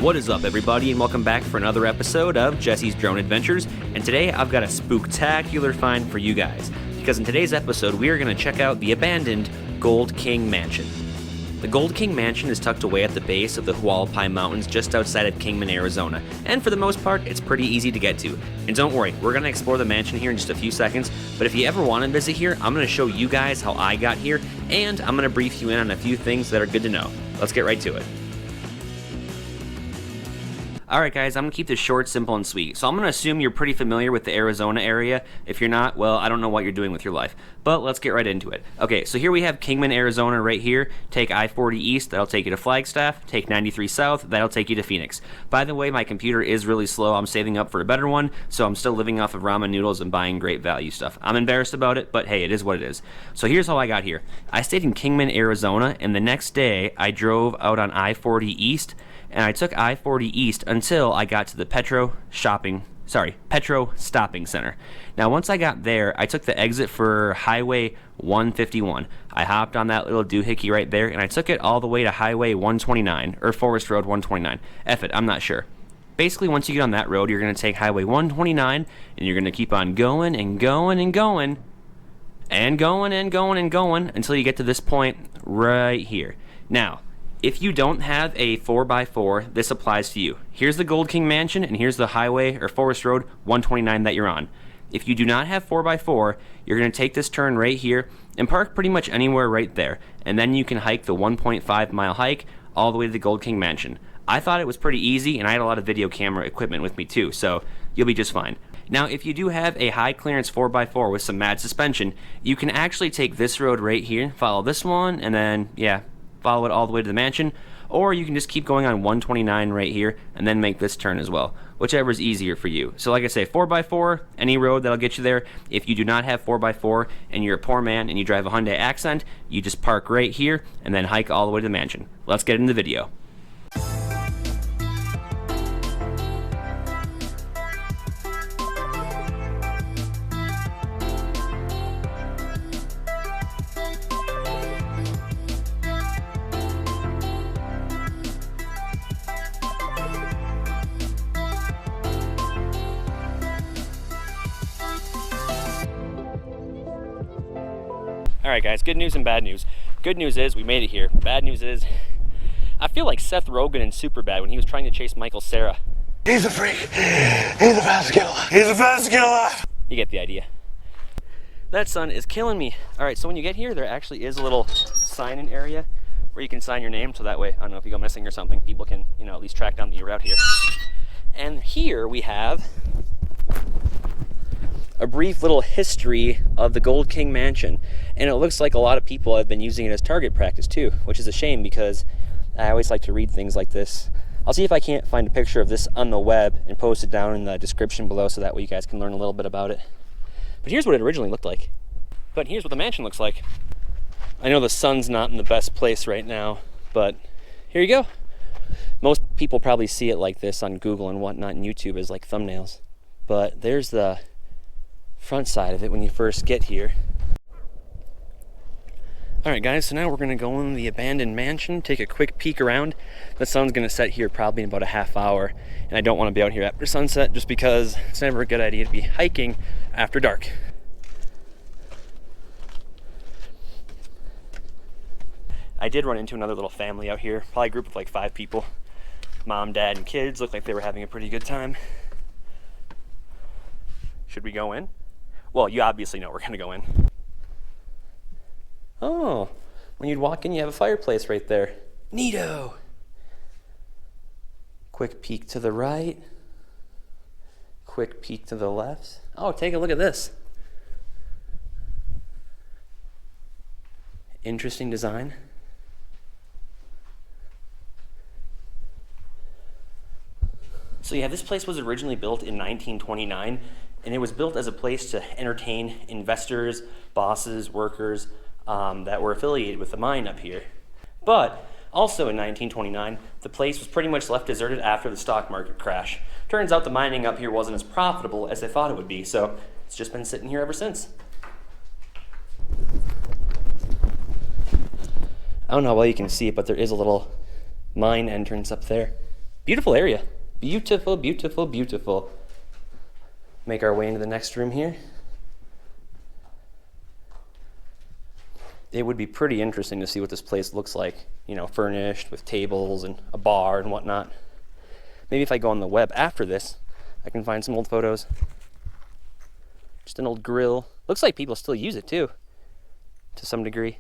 What is up, everybody, and welcome back for another episode of Jesse's Drone Adventures. And today I've got a spooktacular find for you guys, because in today's episode we are going to check out the abandoned Gold King Mansion. The Gold King Mansion is tucked away at the base of the Hualapai Mountains just outside of Kingman, Arizona, and for the most part it's pretty easy to get to. And don't worry, we're going to explore the mansion here in just a few seconds, but if you ever want to visit here, I'm going to show you guys how I got here, and I'm going to brief you in on a few things that are good to know. Let's get right to it. Alright guys, I'm going to keep this short, simple, and sweet. So I'm going to assume you're pretty familiar with the Arizona area. If you're not, well, I don't know what you're doing with your life. But let's get right into it. Okay, so here we have Kingman, Arizona right here. Take I-40 East, that'll take you to Flagstaff. Take 93 South, that'll take you to Phoenix. By the way, my computer is really slow. I'm saving up for a better one, so I'm still living off of ramen noodles and buying great value stuff. I'm embarrassed about it, but hey, it is what it is. So here's how I got here. I stayed in Kingman, Arizona, and the next day I drove out on I-40 East, and I took I-40 East until I got to the Petro Stopping Center. Now once I got there, I took the exit for Highway 151. I hopped on that little doohickey right there, and I took it all the way to Highway 129, or Forest Road 129. F it, I'm not sure. Basically, once you get on that road, you're going to take Highway 129, and you're going to keep on going and going and going, and going and going and going, until you get to this point right here. Now, if you don't have a 4x4, this applies to you. Here's the Gold King Mansion, and here's the highway or Forest Road 129 that you're on. If you do not have 4x4, you're going to take this turn right here and park pretty much anywhere right there. And then you can hike the 1.5 mile hike all the way to the Gold King Mansion. I thought it was pretty easy, and I had a lot of video camera equipment with me too, so you'll be just fine. Now, if you do have a high clearance 4x4 with some mad suspension, you can actually take this road right here, follow this one, and then, follow it all the way to the mansion, or you can just keep going on 129 right here and then make this turn as well, whichever is easier for you. So like I say, 4x4, any road that'll get you there. If you do not have 4x4 and you're a poor man and you drive a Hyundai Accent, you just park right here and then hike all the way to the mansion. Let's get into the video. Alright guys, good news and bad news. Good news is we made it here. Bad news is I feel like Seth Rogen in Superbad when he was trying to chase Michael Cera. He's a freak. He's the fastest killer. He's the fastest killer. You get the idea. That sun is killing me. Alright, so when you get here, there actually is a little sign-in area where you can sign your name, so that way, I don't know, if you go missing or something, people can, at least track down that you're out here. And here we have a brief little history of the Gold King Mansion, and it looks like a lot of people have been using it as target practice too, which is a shame because I always like to read things like this. I'll see if I can't find a picture of this on the web and post it down in the description below so that way you guys can learn a little bit about it. But here's what it originally looked like. But here's what the mansion looks like. I know the sun's not in the best place right now, but here you go. Most people probably see it like this on Google and whatnot, and YouTube as like thumbnails. But there's the front side of it when you first get here. Alright guys, so now we're going to go in the abandoned mansion, take a quick peek around. The sun's going to set here probably in about a half hour, and I don't want to be out here after sunset just because it's never a good idea to be hiking after dark. I did run into another little family out here, probably a group of like 5 people. Mom, dad, and kids looked like they were having a pretty good time. Should we go in? Well, you obviously know we're going to go in. Oh, when you'd walk in, you have a fireplace right there. Neato! Quick peek to the right. Quick peek to the left. Oh, take a look at this. Interesting design. So yeah, this place was originally built in 1929. And it was built as a place to entertain investors, bosses, workers that were affiliated with the mine up here. But also in 1929, the place was pretty much left deserted after the stock market crash. Turns out the mining up here wasn't as profitable as they thought it would be, so it's just been sitting here ever since. I don't know how well you can see it, but there is a little mine entrance up there. Beautiful area. Beautiful, beautiful, beautiful. Make our way into the next room here. It would be pretty interesting to see what this place looks like, you know, furnished with tables and a bar and whatnot. Maybe if I go on the web after this, I can find some old photos. Just an old grill. Looks like people still use it too, to some degree.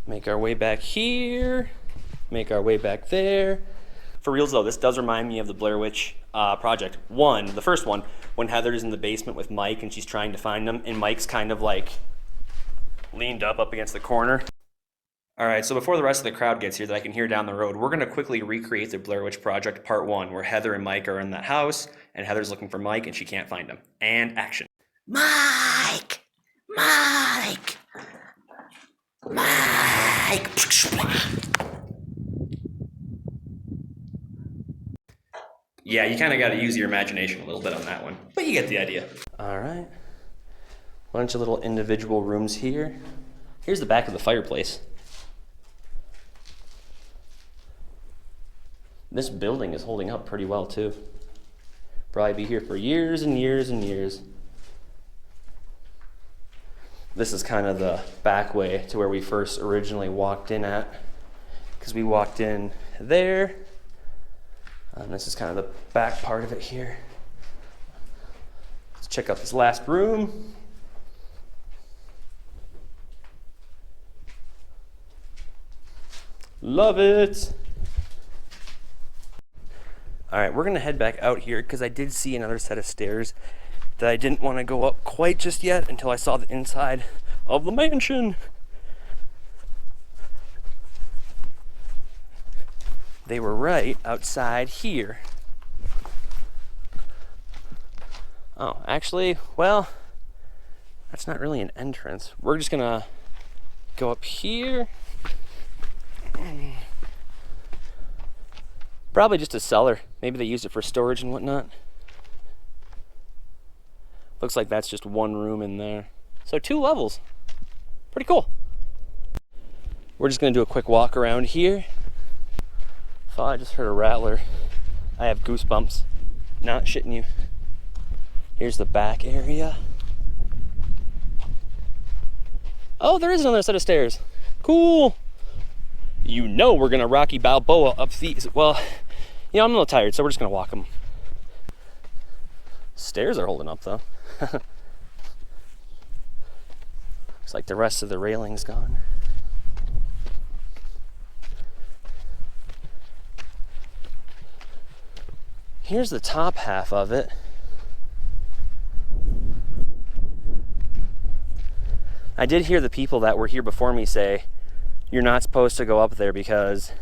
Make our way back here. Make our way back there. For reals though, this does remind me of the Blair Witch Project. The first one, when Heather's in the basement with Mike and she's trying to find them, and Mike's kind of like leaned up against the corner. All right, so before the rest of the crowd gets here that I can hear down the road, we're gonna quickly recreate the Blair Witch Project Part 1, where Heather and Mike are in that house, and Heather's looking for Mike and she can't find him. And action. Mike! Mike! Mike! Yeah, you kind of got to use your imagination a little bit on that one, but you get the idea. All right, bunch of little individual rooms here. Here's the back of the fireplace. This building is holding up pretty well too. Probably be here for years and years and years. This is kind of the back way to where we first originally walked in at, because we walked in there. This is kind of the back part of it here. Let's check out this last room. Love it. All right, we're gonna head back out here because I did see another set of stairs that I didn't want to go up quite just yet until I saw the inside of the mansion. They were right outside here. Oh, actually, well, that's not really an entrance. We're just gonna go up here. Probably just a cellar. Maybe they used it for storage and whatnot. Looks like that's just one room in there. So 2 levels. Pretty cool. We're just gonna do a quick walk around here. Oh, I just heard a rattler. I have goosebumps. Not shitting you. Here's the back area. Oh, there is another set of stairs. Cool. You know we're gonna Rocky Balboa up these. Well, you know, I'm a little tired, so we're just gonna walk them. Stairs are holding up though. Looks like the rest of the railing's gone. Here's the top half of it. I did hear the people that were here before me say, you're not supposed to go up there because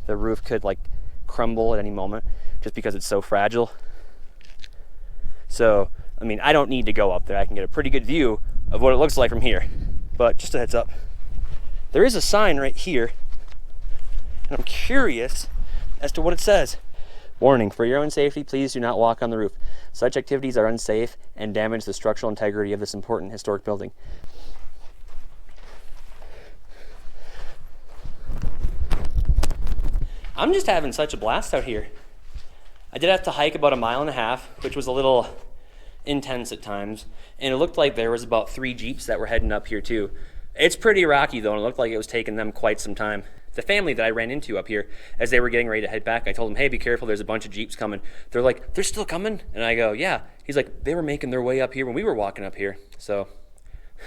the roof could like crumble at any moment just because it's so fragile. So, I mean, I don't need to go up there. I can get a pretty good view of what it looks like from here. But just a heads up, there is a sign right here, and I'm curious as to what it says. Warning, for your own safety, please do not walk on the roof. Such activities are unsafe and damage the structural integrity of this important historic building. I'm just having such a blast out here. I did have to hike about 1.5 miles, which was a little intense at times, and it looked like there was about 3 Jeeps that were heading up here too. It's pretty rocky though, and it looked like it was taking them quite some time. The family that I ran into up here, as they were getting ready to head back, I told them, hey, be careful, there's a bunch of Jeeps coming. They're like, they're still coming? And I go, yeah. He's like, they were making their way up here when we were walking up here. So,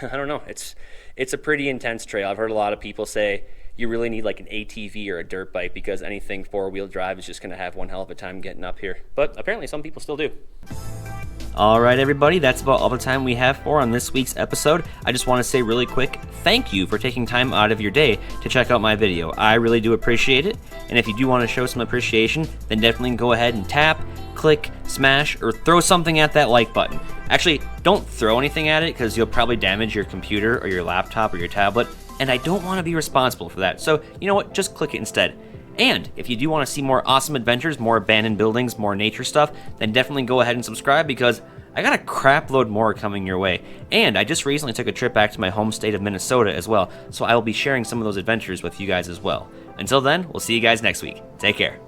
I don't know, it's a pretty intense trail. I've heard a lot of people say you really need like an ATV or a dirt bike because anything 4-wheel drive is just gonna have one hell of a time getting up here. But apparently some people still do. All right, everybody, that's about all the time we have for on this week's episode. I just want to say really quick, thank you for taking time out of your day to check out my video. I really do appreciate it, and if you do want to show some appreciation, then definitely go ahead and tap, click, smash, or throw something at that like button. Actually, don't throw anything at it because you'll probably damage your computer or your laptop or your tablet, and I don't want to be responsible for that. So, you know what, just click it instead. And if you do want to see more awesome adventures, more abandoned buildings, more nature stuff, then definitely go ahead and subscribe because I got a crap load more coming your way. And I just recently took a trip back to my home state of Minnesota as well, so I will be sharing some of those adventures with you guys as well. Until then, we'll see you guys next week. Take care.